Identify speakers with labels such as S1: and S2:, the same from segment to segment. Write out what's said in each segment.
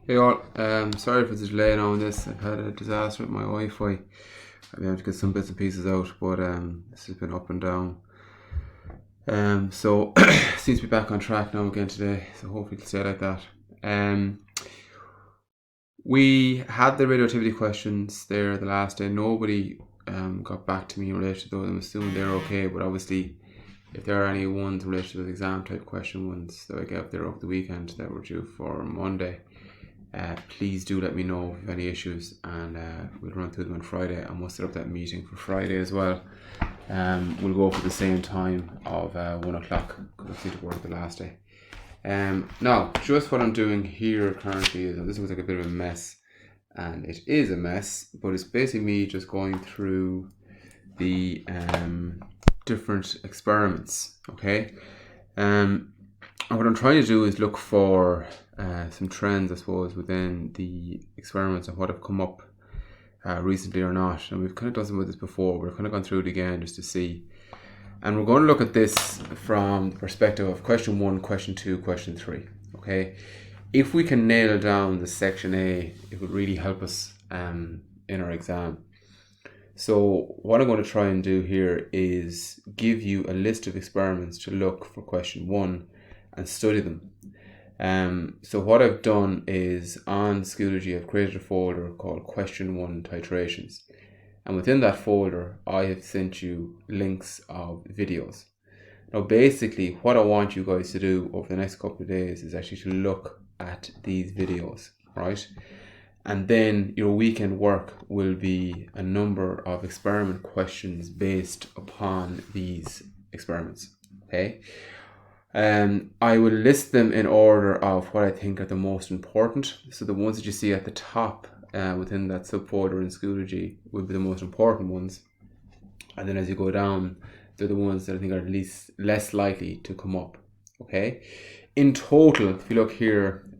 S1: Hey all, sorry for the delay now on this. I've had a disaster with my Wi-Fi. I've been able to get some bits and pieces out, but this has been up and down. So seems to be back on track now again today. So hopefully it'll stay like that. We had the radioactivity questions there the last day. Nobody got back to me in relation to those. I'm assuming they're okay, but obviously if there are any ones related to those exam type question ones that I get there over the weekend that were due for Monday, please do let me know if you have any issues, and we'll run through them on Friday, and we'll set up that meeting for Friday as well. We'll go for the same time of 1 o'clock because I see the work the last day. Now, just what I'm doing here currently is, this looks like a bit of a mess, and it is a mess, but it's basically me just going through the different experiments, okay? And what I'm trying to do is look for some trends, I suppose, within the experiments and what have come up recently or not. And we've kind of done some of this before. We're kind of gone through it again just to see. And we're going to look at this from the perspective of question 1, question 2, question 3. Okay, if we can nail down the section A, it would really help us in our exam. So what I'm going to try and do here is give you a list of experiments to look for question 1 and study them. So what I've done is on Schoology, I've created a folder called question 1 Titrations. And within that folder, I have sent you links of videos. Now, basically, what I want you guys to do over the next couple of days is actually to look at these videos, right? And then your weekend work will be a number of experiment questions based upon these experiments, okay? I will list them in order of what I think are the most important. So the ones that you see at the top within that subfolder in Schoology will be the most important ones. And then as you go down, they're the ones that I think are less likely to come up. Okay. In total, if you look here,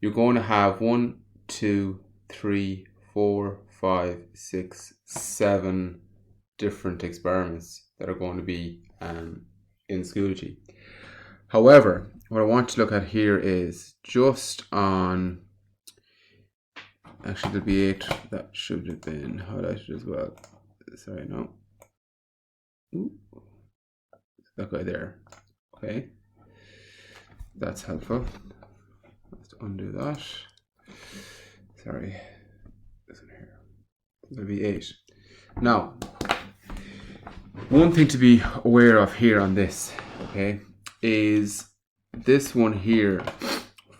S1: you're going to have 1, 2, 3, 4, 5, 6, 7 different experiments that are going to be in Schoology. However, what I want to look at here is just on, actually there'll be 8 that should have been highlighted as well. Sorry, no. Ooh, that guy there. Okay, that's helpful. Let's undo that. Sorry, this one here. There'll be 8. Now, one thing to be aware of here on this, okay, is this one here,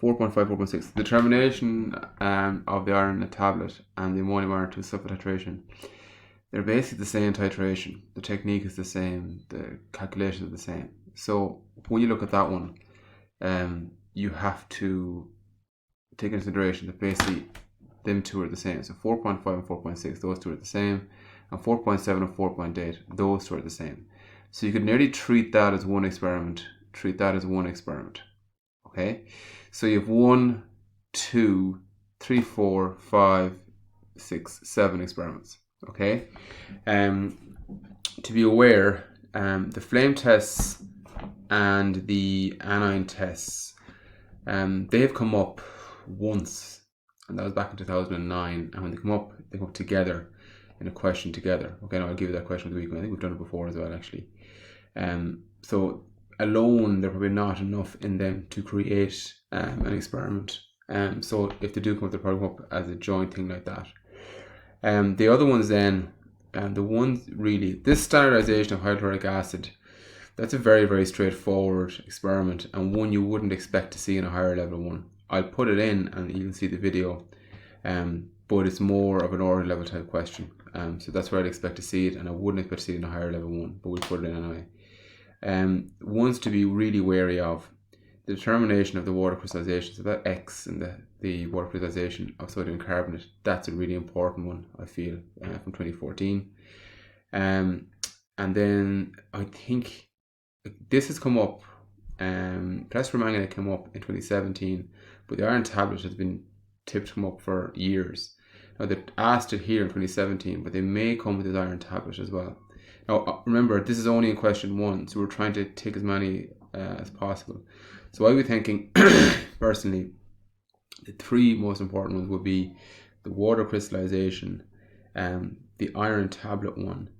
S1: 4.5, 4.6, the determination of the iron in a tablet and the ammonium iron to sulfur-titration. They're basically the same titration. The technique is the same. The calculations are the same. So when you look at that one, you have to take into consideration that basically them two are the same. So 4.5 and 4.6, those two are the same. And 4.7 and 4.8, those two are the same. So you could nearly treat that as one experiment, treat that as one experiment. Okay? So you have 1, 2, 3, 4, 5, 6, 7 experiments. Okay? To be aware, the flame tests and the anion tests, they have come up once, and that was back in 2009. And when they come up together in a question together. Okay, now I'll give you that question of the week. I think we've done it before as well, actually. So alone, they're probably not enough in them to create an experiment. So if they do come up, they'll probably come up as a joint thing like that. The other ones then, the ones really, this standardization of hydrochloric acid, that's a very, very straightforward experiment, and one you wouldn't expect to see in a higher level one. I'll put it in and you can see the video, but it's more of an order level type question. So that's where I'd expect to see it, and I wouldn't expect to see it in a higher level one, but we'll put it in anyway. Ones to be really wary of, the determination of the water crystallization, so that X and the water crystallization of sodium carbonate, that's a really important one, I feel, from 2014. And then I think this has come up, potassium permanganate came up in 2017, but the iron tablet has been tipped come up for years. Now they asked it here in 2017, but they may come with this iron tablet as well. Now remember, this is only in question 1, so we're trying to take as many as possible. So I would be thinking, personally, The three most important ones would be the water crystallization, the iron tablet one,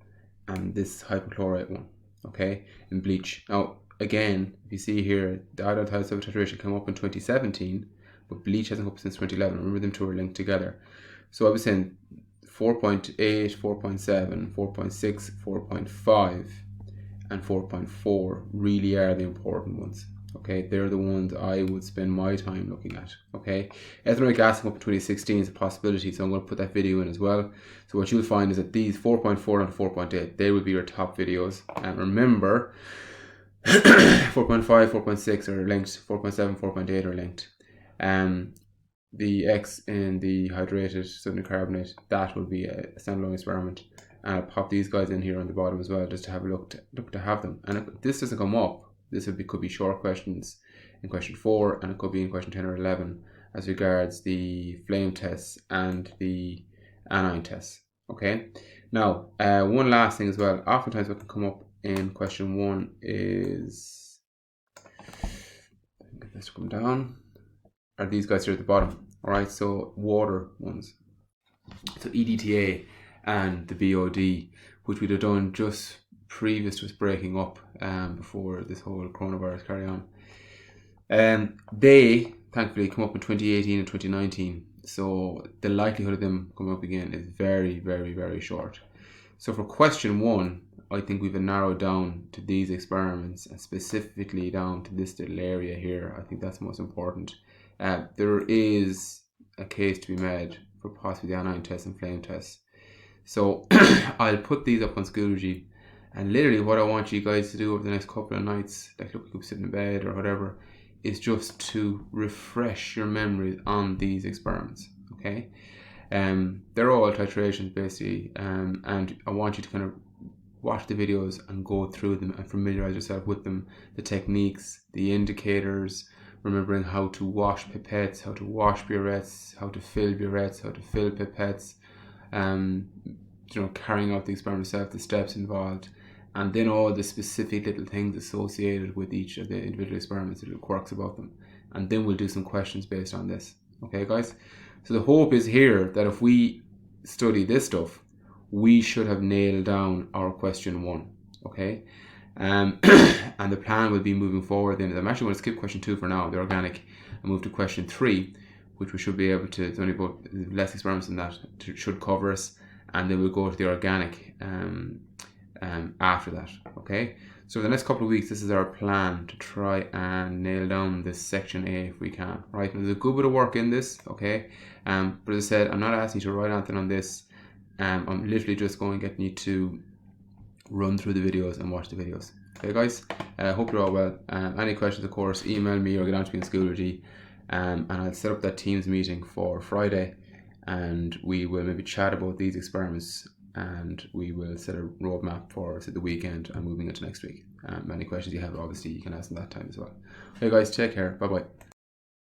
S1: and this hypochlorite one, okay, in bleach. Now, again, if you see here, the iodide titration came up in 2017, but bleach hasn't come up since 2011. Remember, them two are linked together. So I was saying 4.8, 4.7, 4.6, 4.5, and 4.4 really are the important ones. Okay, they're the ones I would spend my time looking at. Okay, ethanoic acid up in 2016 is a possibility, so I'm going to put that video in as well. So what you'll find is that these 4.4 and 4.8, they will be your top videos. And remember, 4.5, 4.6 are linked, 4.7, 4.8 are linked. The X in the hydrated sodium carbonate, that will be a standalone experiment. And I'll pop these guys in here on the bottom as well, just to have a look to have them. And if this doesn't come up, this could be short questions in question 4, and it could be in question 10 or 11 as regards the flame tests and the anion tests. Okay. Now, one last thing as well. Oftentimes, what can come up in question 1 is, get this to come down, are these guys here at the bottom. All right. So water ones. So EDTA and the BOD, which we'd have done just previous to us breaking up before this whole coronavirus carry on. They thankfully come up in 2018 and 2019, so the likelihood of them coming up again is very, very, very short. So for question 1, I think we've narrowed down to these experiments, and specifically down to this little area here. I think that's most important. There is a case to be made for possibly the anion test and flame test. So I'll put these up on Schoology, and literally what I want you guys to do over the next couple of nights, like look, you could sit in bed or whatever, is just to refresh your memories on these experiments. Okay, they're all titrations basically, and I want you to kind of watch the videos and go through them and familiarize yourself with them, the techniques, the indicators, remembering how to wash pipettes, how to wash burettes, how to fill burettes, how to fill pipettes, carrying out the experiment itself, the steps involved, and then all the specific little things associated with each of the individual experiments, the little quirks about them. And then we'll do some questions based on this. Okay, guys? So the hope is here that if we study this stuff, we should have nailed down our question 1. Okay? And the plan will be moving forward. Then I'm actually going to skip question 2 for now, the organic, and move to question 3, which we should be able to, it's only about less experiments than that, should cover us. And then we'll go to the organic after that. Okay, so the next couple of weeks, this is our plan to try and nail down this section A if we can. Right, and there's a good bit of work in this. Okay, but as I said, I'm not asking you to write anything on this. I'm literally just going to get you to run through the videos and watch the videos. Okay, guys, I hope you're all well. Any questions, of course, email me or get on to me in Schoology, and I'll set up that Teams meeting for Friday, and we will maybe chat about these experiments, and we will set a roadmap for the weekend and moving into next week. Any questions you have, obviously, you can ask them that time as well. Okay, guys, take care. Bye-bye.